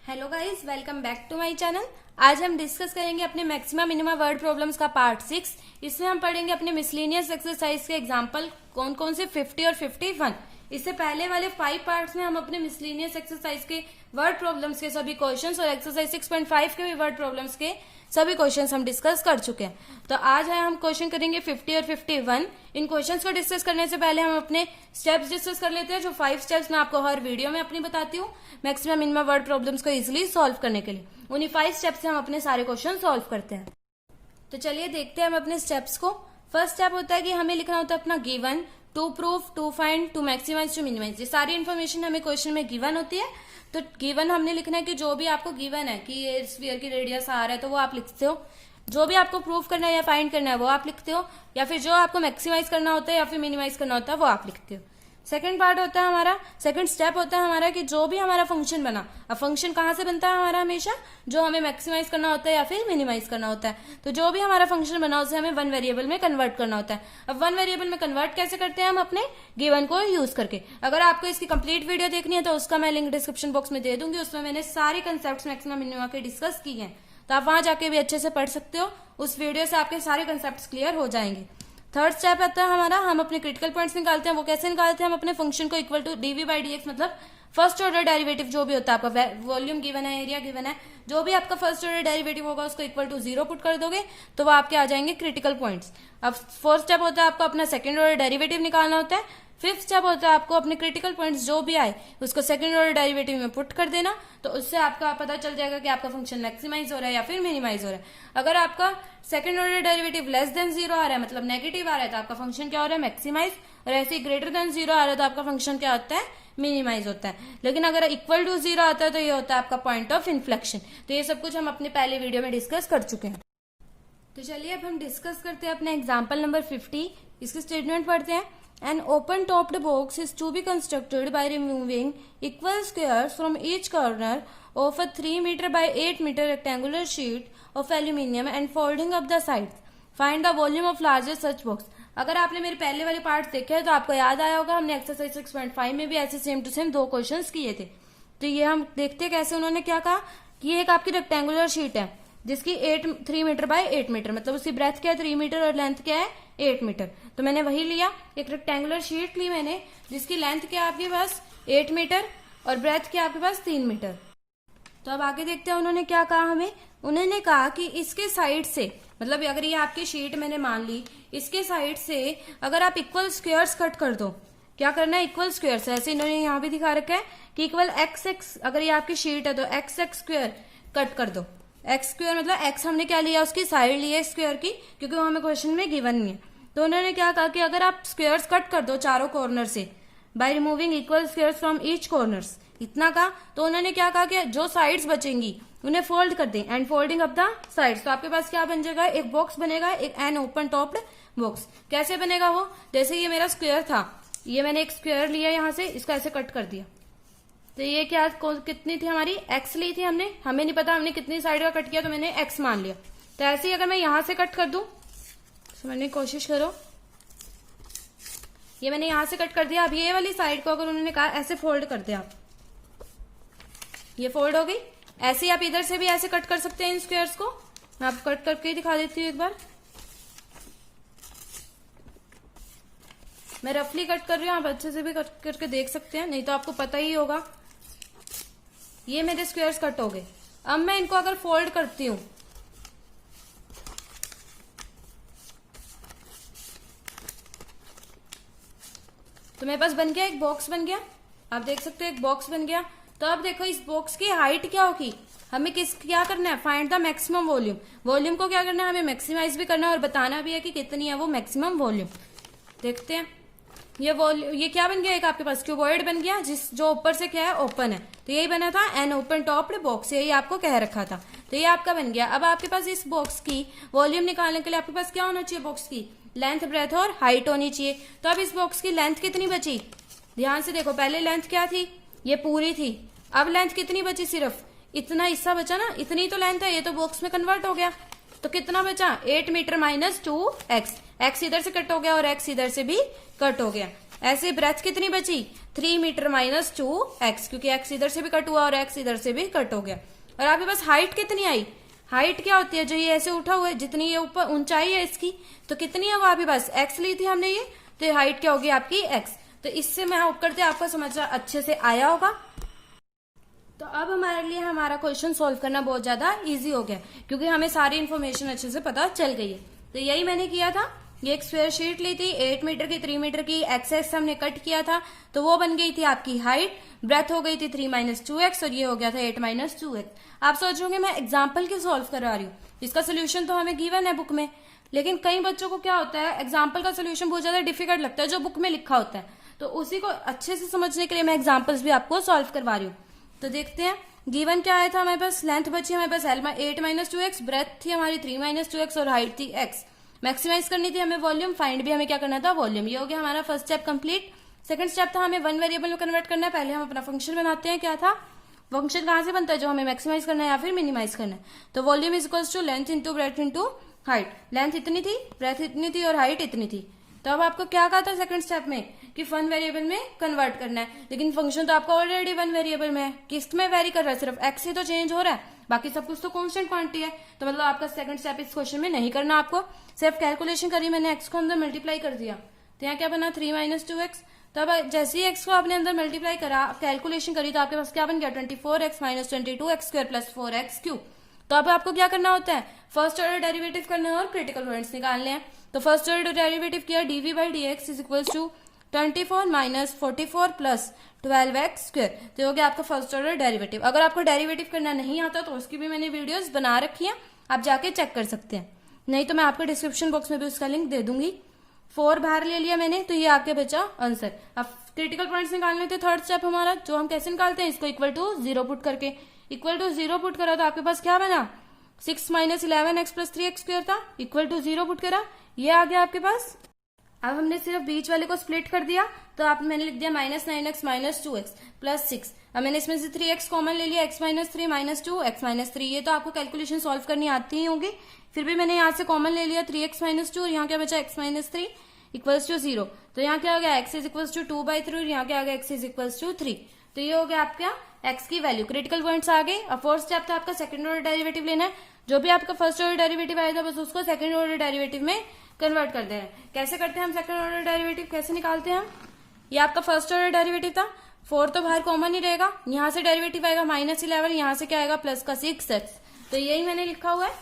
Hello guys, welcome back to my channel. आज हम discuss करेंगे अपने मैक्सिमा मिनिमा वर्ड प्रॉब्लम्स का पार्ट 6। इसमें हम पढ़ेंगे अपने मिसलेनियस एक्सरसाइज के एग्जांपल कौन कौन से 50 और 51। इससे पहले वाले 5 पार्ट्स में हम अपने मिसलेनियस एक्सरसाइज के वर्ड प्रॉब्लम्स के सभी क्वेश्चंस और एक्सरसाइज 6.5 के भी वर्ड प्रॉब्लम्स के सभी क्वेश्चंस हम डिस्कस कर चुके हैं। तो आज है हम क्वेश्चन करेंगे 50 और 51। इन क्वेश्चंस को डिस्कस करने से पहले हम अपने स्टेप्स डिस्कस कर लेते हैं, जो 5 स्टेप्स मैं आपको हर वीडियो में अपनी बताती हूँ मैक्सिमम मिनिमम वर्ड प्रॉब्लम्स को इजिली सॉल्व करने के लिए। उन्हीं 5 स्टेप्स से हम अपने सारे क्वेश्चन सॉल्व करते हैं। तो चलिए देखते हैं हम अपने स्टेप्स को। फर्स्ट स्टेप होता है कि हमें लिखना होता है अपना given, to proof, to find, to maximize, to minimize. ये सारी इन्फॉर्मेशन हमें क्वेश्चन में गिवन होती है। तो गिवन हमने लिखना है कि जो भी आपको गिवन है कि ये स्फीयर की रेडियस आर है तो वो आप लिखते हो। जो भी आपको प्रूफ करना है या फाइंड करना है वो आप लिखते हो, या फिर जो आपको मैक्सिमाइज करना होता है या फिर मिनिमाइज करना होता है वो आप लिखते हो। सेकंड पार्ट होता है हमारा, सेकंड स्टेप होता है हमारा कि जो भी हमारा फंक्शन बना, अब फंक्शन कहाँ से बनता है हमारा, हमेशा जो हमें मैक्सिमाइज करना होता है या फिर मिनिमाइज करना होता है। तो जो भी हमारा फंक्शन बना उसे हमें वन वेरिएबल में कन्वर्ट करना होता है। अब वन वेरिएबल में कन्वर्ट कैसे करते हैं, हम अपने गिवन को यूज करके। अगर आपको इसकी कंप्लीट वीडियो देखनी है तो उसका मैं लिंक डिस्क्रिप्शन बॉक्स में दे दूंगी। उसमें मैंने सारे कंसेप्ट मैक्सिमम मिनिमम के डिस्कस किए हैं, तो आप वहां जाके भी अच्छे से पढ़ सकते हो। उस वीडियो से आपके सारे कंसेप्ट क्लियर हो जाएंगे। थर्ड स्टेप आता है हमारा, हम अपने क्रिटिकल पॉइंट्स निकालते हैं। वो कैसे निकालते हैं, हम अपने फंक्शन को equal to DV by D X, मतलब फर्स्ट ऑर्डर डेरिवेटिव जो भी होता है आपका, वॉल्यूम गिवन है, एरिया गिवन है, जो भी आपका फर्स्ट ऑर्डर डेरिवेटिव होगा उसको इक्वल टू 0 पुट कर दोगे तो वो आपके आ जाएंगे क्रिटिकल पॉइंट्स। अब फोर्थ स्टेप होता है आपको अपना सेकंड ऑर्डर डेरिवेटिव निकालना होता है। फिफ्थ स्टेप होता है आपको अपने क्रिटिकल पॉइंट्स जो भी आए उसको सेकंड ऑर्डर डेरिवेटिव में पुट कर देना, तो उससे आपका पता चल जाएगा कि आपका फंक्शन मैक्सिमाइज हो रहा है या फिर मिनिमाइज हो रहा है। अगर आपका second order derivative less than 0 आ रहा है, मतलब नेगेटिव आ रहा है, तो आपका फंक्शन क्या हो रहा है, मैक्सिमाइज। और ऐसे ही ग्रेटर देन 0 आ रहा है तो आपका फंक्शन क्या होता है, मिनिमाइज होता है। लेकिन अगर इक्वल टू 0 आता है तो ये होता है आपका पॉइंट ऑफ इन्फ्लेक्शन। तो ये सब कुछ हम अपने पहले वीडियो में डिस्कस कर चुके हैं। तो चलिए अब हम डिस्कस करते हैं अपना एग्जाम्पल नंबर 50। इसके स्टेटमेंट पढ़ते हैं। An open-topped box is to be constructed by removing equal squares from each corner of a 3 meter by 8 meter rectangular sheet of aluminium and folding up the sides. Find the volume of largest such box. अगर आपने मेरे पहले वाले part देखे हैं तो आपको याद आया होगा, हमने एक्सरसाइज 6.5 में भी ऐसे सेम टू सेम 2 क्वेश्चंस किए थे। तो ये हम देखते हैं कैसे उन्होंने क्या कहा कि ये एक आपकी रेक्टेंगुलर शीट है जिसकी 3 मीटर बाय 8 मीटर, मतलब उसकी ब्रेथ क्या है 3 मीटर और लेंथ क्या है 8 मीटर। तो मैंने वही लिया, एक रेक्टेंगुलर शीट ली मैंने जिसकी लेंथ क्या है आपके पास 8 मीटर और ब्रेथ क्या है आपके पास 3 मीटर। तो अब आगे देखते हैं उन्होंने क्या कहा हमें। उन्होंने कहा कि इसके साइड से, मतलब अगर ये आपकी शीट मैंने मान ली, इसके साइड से अगर आप इक्वल स्क्वायर्स कट कर दो, क्या करना है, इक्वल स्क्वायर्स। ऐसे इन्होंने यहाँ भी दिखा रखा है कि इक्वल एक्स एक्स, अगर ये आपकी शीट है तो एक्स एक्स स्क्वायर कट कर दो। एक्स स्क्वायर मतलब एक्स हमने क्या लिया, उसकी साइड ली है स्क्वायर की, क्योंकि वो हमें क्वेश्चन में गिवन नहीं है। तो उन्होंने क्या कहा कि अगर आप स्क्वायर्स कट कर दो चारों कॉर्नर से by removing equal squares from each corners, इतना कहा। तो उन्होंने क्या कहा कि जो साइड्स बचेंगी उन्हें फोल्ड कर दें and folding up the sides. तो आपके पास क्या बन जाएगा, एक बॉक्स बनेगा, एक एन ओपन टॉप्ड बॉक्स। कैसे बनेगा वो, जैसे ये मेरा स्क्वायर था, ये मैंने एक स्क्वायर लिया यहाँ से, इसको ऐसे कट कर दिया, तो ये क्या कितनी थी हमारी, एक्स ली थी हमने, हमें नहीं पता हमने कितनी साइड का कट किया तो मैंने एक्स मान लिया। तो ऐसे ही अगर मैं यहां से कट कर दूं, समझने की कोशिश करो, ये मैंने यहां से कट कर दिया। अब ये वाली साइड को अगर उन्होंने कहा ऐसे फोल्ड कर दिया, ये फोल्ड हो गई। ऐसे ही आप इधर से भी ऐसे कट कर सकते हैं इन स्क्वायर्स को। मैं आपको कट करके दिखा देती हूँ एक बार, मैं रफली कट कर रही हूँ, आप अच्छे से भी कट करके देख सकते हैं, नहीं तो आपको पता ही होगा। ये मेरे स्क्वायर्स कट हो गए। अब मैं इनको अगर फोल्ड करती हूं तो मेरे पास बन गया, एक बॉक्स बन गया। आप देख सकते हो एक बॉक्स बन गया। तो अब देखो इस बॉक्स की हाइट क्या होगी, हमें क्या करना है, find the maximum volume. Volume को क्या करना है, हमें मैक्सिमाइज भी करना है और बताना भी है कि कितनी है वो मैक्सिमम वॉल्यूम। देखते हैं ये क्या बन गया, एक आपके पास क्यूबॉइड बन गया जो ऊपर से क्या है ओपन है। तो यही बना था एन ओपन टॉप्ड बॉक्स, यही आपको कह रखा था। तो ये आपका बन गया। अब आपके पास इस बॉक्स की वॉल्यूम निकालने के लिए आपके पास क्या होना चाहिए, बॉक्स की लेंथ, ब्रेथ और हाइट होनी चाहिए। तो अब इस बॉक्स की लेंथ कितनी बची, ध्यान से देखो, पहले लेंथ क्या थी, ये पूरी थी। अब लेंथ कितनी बची, सिर्फ इतना हिस्सा बचा ना, इतनी तो लेंथ है, ये तो बॉक्स में कन्वर्ट हो गया। तो कितना बचा 8 मीटर माइनस 2x, x इधर से कट हो गया और x इधर से भी कट हो गया। ऐसे ब्रेथ कितनी बची 3 मीटर माइनस 2x, क्योंकि x इधर से भी कट हुआ और x इधर से भी कट हो गया। और आपके पास हाइट कितनी आई, हाइट क्या होती है जो ये ऐसे उठा हुआ है, जितनी ये ऊपर ऊंचाई है इसकी, तो कितनी है वो आपके पास x ली थी हमने ये, तो ये हाइट क्या होगी आपकी x। तो इससे मैं होप करते आपको समझ अच्छे से आया होगा। तो अब हमारे लिए हमारा क्वेश्चन सॉल्व करना बहुत ज्यादा इजी हो गया, क्योंकि हमें सारी इन्फॉर्मेशन अच्छे से पता चल गई है। तो यही मैंने किया था, ये एक स्क्वायर शीट ली थी 8 मीटर की 3 मीटर की, एक्स हमने कट किया था, तो वो बन गई थी आपकी हाइट, ब्रेथ हो गई थी 3 माइनस 2x और ये हो गया था 8 माइनस 2x। आप सोचोगे मैं एग्जाम्पल क्यों सॉल्व करवा रही हूँ, इसका सोल्यूशन तो हमें गिवन है बुक में, लेकिन कई बच्चों को क्या होता है एग्जाम्पल का सोल्यूशन बहुत ज्यादा डिफिकल्ट लगता है जो बुक में लिखा होता है, तो उसी को अच्छे से समझने के लिए मैं एग्जाम्पल्स भी आपको सॉल्व करवा रही हूँ। तो देखते हैं गिवन क्या आया था हमारे पास, लेंथ बची हमारे पास 8 माइनस 2x, ब्रेथ थी हमारी 3 माइनस 2x और हाइट थी x। मैक्सिमाइज करनी थी हमें वॉल्यूम, फाइंड भी हमें क्या करना था वॉल्यूम। ये हो गया हमारा first step complete. Second step था हमें वन वेरिएबल में कन्वर्ट करना है। पहले हम अपना फंक्शन बनाते हैं, क्या था फंक्शन कहाँ से बनता है जो हमें मैक्सिमाइज करना है या फिर मिनिमाइज करना है। तो volume is equals to length into breadth into height. Length इतनी थी, ब्रेथ इतनी थी और हाइट इतनी थी। तो अब आपको क्या कहा था सेकंड स्टेप में कि वन वेरिएबल में कन्वर्ट करना है, लेकिन फंक्शन तो आपका ऑलरेडी वन वेरिएबल में है, किस में वेरी कर रहा है, सिर्फ एक्स ही तो चेंज हो रहा है, बाकी सब कुछ तो कांस्टेंट क्वांटिटी है। तो मतलब आपका सेकंड स्टेप इस क्वेश्चन में नहीं करना, आपको सिर्फ कैलकुलेशन करी, मैंने एक्स को अंदर मल्टीप्लाई कर दिया, तो यहाँ क्या बना 3 माइनस 2x। तो अब जैसे ही एक्स को आपने अंदर मल्टीप्लाई करा, कैलकुलेशन करी, तो आपके पास क्या बन गया 24x minus 22x square plus 4x cube. तो अब आपको क्या करना होता है फर्स्ट ऑर्डर डेरिवेटिव करना है और क्रिटिकल पॉइंट्स निकालने हैं। तो फर्स्ट ऑर्डर डेरिवेटिव किया dv by dx is equals to 24 minus 44 plus 12x square. तो हो गया आपका फर्स्ट ऑर्डर डेरिवेटिव। अगर आपको डेरिवेटिव करना नहीं आता तो उसकी भी मैंने वीडियोस बना रखी है, आप जाके चेक कर सकते हैं, नहीं तो मैं आपको डिस्क्रिप्शन बॉक्स में भी उसका लिंक दे दूंगी। 4 बाहर ले लिया मैंने, तो ये आपके बचा आंसर। अब क्रिटिकल पॉइंट्स निकालने थे थर्ड स्टेप हमारा, जो हम कैसे निकालते हैं इसको इक्वल टू 0 पुट करके। इक्वल टू 0 पुट करा तो आपके पास क्या बना 6 minus 11x plus 3x square था, इक्वल टू 0 पुट करा, ये आ गया आपके पास। अब हमने सिर्फ बीच वाले को स्प्लिट कर दिया, तो आप मैंने लिख दिया minus 9x minus 2x plus 6। अब मैंने इसमें से 3x कॉमन ले लिया, x minus 3 minus 2 x minus 3। ये तो आपको कैलकुलेशन सॉल्व करनी आती ही होगी, फिर भी मैंने यहाँ से कॉमन ले लिया 3x माइनस 2 और यहाँ क्या बचा x माइनस 3 इक्वल्स टू 0। तो यहाँ क्या हो गया x इज इक्वल्स टू 2/3 और यहाँ क्या आ गया x इज इक्वल्स टू 3। तो ये हो गया आपका x की वैल्यू। क्रिटिकल पॉइंट्स आ गए। अब फोर्थ स्टेप था आपका सेकंड ऑर्डर डेरिवेटिव लेना है। जो भी आपका फर्स्ट ऑर्डर डेरिवेटिव आया था बस उसको सेकंड ऑर्डर डेरिवेटिव में कन्वर्ट करते हैं। कैसे करते हैं हम सेकंड ऑर्डर डेरिवेटिव, कैसे निकालते हैं हम, ये आपका फर्स्ट ऑर्डर डेरिवेटिव था, 4 तो बाहर कॉमन ही रहेगा, यहाँ से डेरिवेटिव आएगा माइनस 11, यहाँ से क्या आएगा प्लस का 6x। तो यही मैंने लिखा हुआ है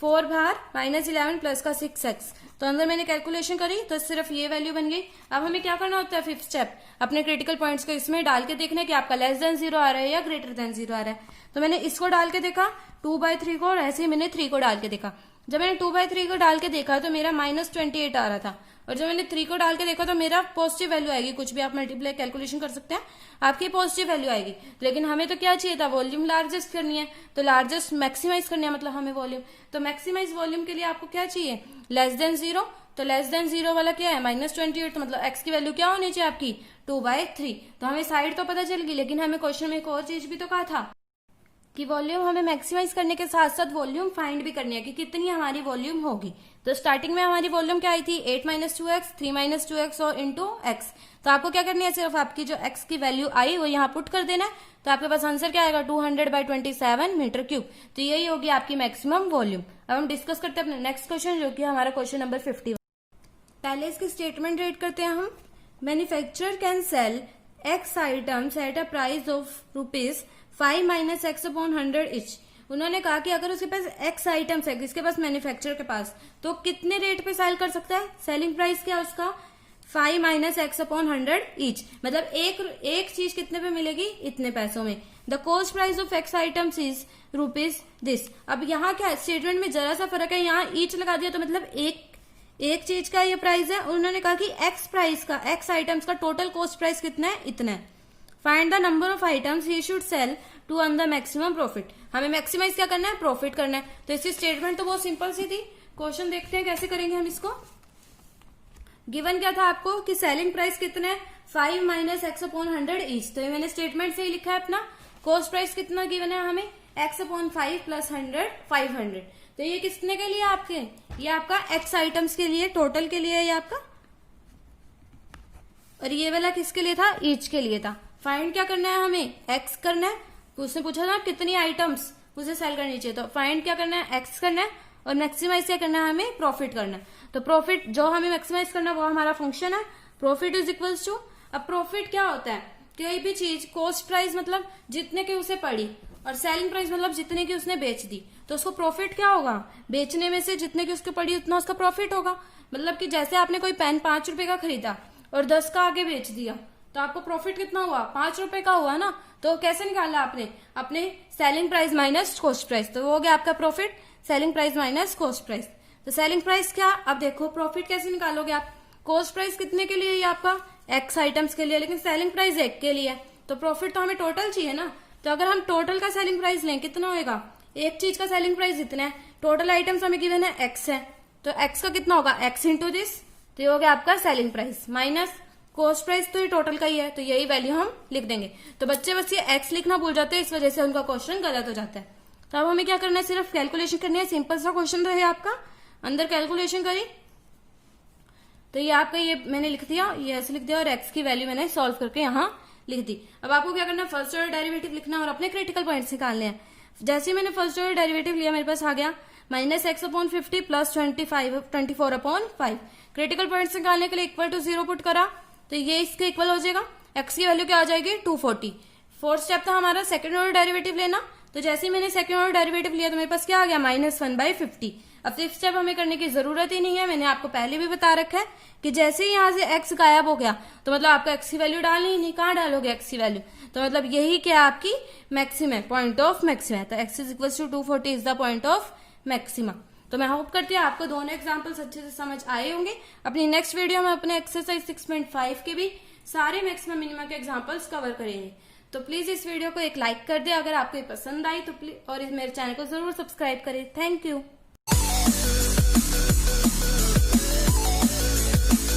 4 बाहर माइनस 11 प्लस का 6x। तो अंदर मैंने कैलकुलेशन करी तो सिर्फ ये वैल्यू बन गई। अब हमें क्या करना होता है फिफ्थ स्टेप, अपने क्रिटिकल पॉइंट्स को इसमें डाल के देखना है कि आपका लेस देन 0 आ रहा है या ग्रेटर देन 0 आ रहा है। तो मैंने इसको डाल के देखा 2/3 को, और ऐसे ही मैंने 3 को डाल के देखा। जब मैंने 2/3 को डाल के देखा तो मेरा माइनस 28 आ रहा था, और जब मैंने 3 को डाल के देखा तो मेरा पॉजिटिव वैल्यू आएगी। कुछ भी आप मल्टीप्लाई कैलकुलेशन कर सकते हैं, आपकी पॉजिटिव वैल्यू आएगी। लेकिन हमें तो क्या चाहिए था, वॉल्यूम लार्जेस्ट करनी है, तो लार्जेस्ट मैक्सिमाइज करनी है, मतलब हमें वॉल्यूम। तो मैक्सिमाइज वॉल्यूम के लिए आपको क्या चाहिए, लेस देन 0। तो लेस देन 0 वाला क्या है माइनस 28, तो मतलब x की वैल्यू क्या होनी चाहिए आपकी 2/3। तो हमें साइड तो पता चल गई, लेकिन हमें क्वेश्चन में एक और चीज भी तो कहा था कि वॉल्यूम हमें मैक्सिमाइज करने के साथ साथ वॉल्यूम फाइंड भी करनी है कि कितनी हमारी वॉल्यूम होगी। तो स्टार्टिंग में हमारी वॉल्यूम क्या आई थी 8 माइनस 2x 3 माइनस 2x और इंटू x। तो आपको क्या करनी है, सिर्फ आपकी जो x की वैल्यू आई वो यहाँ पुट कर देना है, तो आपके पास आंसर क्या आएगा 200/27 मीटर क्यूब। तो यही होगी आपकी मैक्सिमम वॉल्यूम। अब हम डिस्कस करते हैं अपने नेक्स्ट क्वेश्चन, जो कि हमारा क्वेश्चन नंबर 51। पहले इसकी स्टेटमेंट रीड करते हैं हम। Manufacturer can sell x items at a price of ₹5 minus x upon 100 etch. उन्होंने कहा कि अगर उसके पास x आइटम्स है, इसके पास मैन्युफैक्चरर के पास, तो कितने रेट पे सेल कर सकता है, सेलिंग प्राइस क्या है उसका 5 माइनस x अपॉन 100 ईच। मतलब एक चीज कितने पे मिलेगी, इतने पैसों में। The cost price of x items is ₹this। अब यहाँ क्या स्टेटमेंट में जरा सा फर्क है, यहाँ ईच लगा दिया तो मतलब एक चीज का ये प्राइस है। उन्होंने कहा कि एक्स प्राइस का, एक्स आइटम्स का टोटल कॉस्ट प्राइस कितना है, इतना है। Find the number of items he should sell to earn the maximum profit. हमें मैक्सिमाइज क्या करना है, प्रॉफिट करना है। तो इसकी स्टेटमेंट तो बहुत सिंपल सी थी। क्वेश्चन देखते हैं कैसे करेंगे हम इसको। गिवन क्या था आपको कि सेलिंग प्राइस कितना है 5 माइनस x अपॉन 100 ईच। तो ये मैंने स्टेटमेंट से ही लिखा है अपना। कॉस्ट प्राइस कितना गिवन है हमें x अपॉन 5 प्लस 100 500। तो ये किसने के लिए आपके, ये आपका एक्स आइटम्स के लिए, टोटल के लिए है ये आपका, और ये वाला किसके लिए था, ईच के लिए था। फाइंड क्या करना है हमें, एक्स करना है। उसने पूछा था कितनी आइटम्स उसे सेल करनी चाहिए, तो फाइंड क्या करना है, एक्स करना है, और मैक्सिमाइज क्या करना है, हमें प्रॉफिट करना है। तो प्रॉफिट जो हमें मैक्सिमाइज करना है वो हमारा फंक्शन है प्रॉफिट इज इक्वल्स टू। अब प्रॉफिट क्या होता है, कोई भी चीज कॉस्ट प्राइस मतलब जितने की उसे पड़ी, और सेलिंग प्राइस मतलब जितने की उसने बेच दी, तो उसको प्रॉफिट क्या होगा, बेचने में से जितने की उसके पड़ी उतना उसका प्रॉफिट होगा। मतलब कि जैसे आपने कोई पेन 5 रुपए का खरीदा और 10 का आगे बेच दिया, तो आपको प्रॉफिट कितना हुआ, 5 रुपए का हुआ ना। तो कैसे निकाला आपने, अपने selling price minus cost price, तो वो हो गया आपका profit, selling price minus cost price. तो सेलिंग प्राइस क्या, अब देखो प्रॉफिट कैसे निकालोगे आप, कॉस्ट प्राइस कितने के लिए, ये आपका एक्स आइटम्स के लिए, लेकिन सेलिंग प्राइस एक के लिए, तो प्रॉफिट तो हमें टोटल चाहिए ना। तो अगर हम टोटल का सेलिंग प्राइस लें कितना होगा, एक चीज का सेलिंग प्राइस इतना है, टोटल आइटम्स हमें गिवन है एक्स है, तो एक्स का कितना होगा, एक्स इंटू दिस, तो ये हो गया आपका selling price minus cost price, तो ये टोटल का ही है, तो यही वैल्यू हम लिख देंगे। तो बच्चे बस ये एक्स लिखना भूल जाते हैं, इस वजह से उनका क्वेश्चन गलत हो जाता है। तो अब हमें क्या करना है, सिर्फ कैलकुलेशन करनी है, सिंपल सा क्वेश्चन रहे आपका, अंदर कैलकुलेशन करी, तो ये आपका ये मैंने लिख दिया, ये ऐसे लिख दिया, और एक्स की वैल्यू मैंने सॉल्व करके यहाँ लिख दी। अब आपको क्या करना है, फर्स्ट ऑर्डर डेरिवेटिव लिखना है और अपने क्रिटिकल पॉइंट्स निकालने हैं। जैसे ही मैंने फर्स्ट ऑर्डर डेरिवेटिव लिया, मेरे पास आ गया -x/50 प्लस 24/5। क्रिटिकल पॉइंट्स निकालने के लिए इक्वल टू 0 पुट करा, तो ये इसके इक्वल हो जाएगा, एक्स की वैल्यू क्या आ जाएगी 240। फोर्थ स्टेप था हमारा सेकंड ऑर्डर डेरिवेटिव लेना, तो जैसे ही मैंने सेकंड ऑर्डर डेरिवेटिव लिया तो मेरे पास क्या आ गया -1/50। अब फिफ्थ स्टेप हमें करने की जरूरत ही नहीं है, मैंने आपको पहले भी बता रखा है कि जैसे ही यहाँ से x गायब हो गया तो मतलब आपको x की वैल्यू डालनी ही नहीं, कहाँ डालोगे x की वैल्यू, तो मतलब यही क्या आपकी मैक्सिमम है, पॉइंट ऑफ मैक्सिमम है। तो x is equal to 240 is the point of maximum. तो मैं होप करती हूँ आपको दोनों एग्जाम्पल्स अच्छे से समझ आए होंगे। अपनी नेक्स्ट वीडियो में अपने एक्सरसाइज 6.5 के भी सारे मैक्सिमम मिनिमम के एग्जाम्पल्स कवर करेंगे। तो प्लीज इस वीडियो को एक लाइक कर दे अगर आपको ये पसंद आई तो प्लीज, और मेरे चैनल को जरूर सब्सक्राइब करें। Thank you.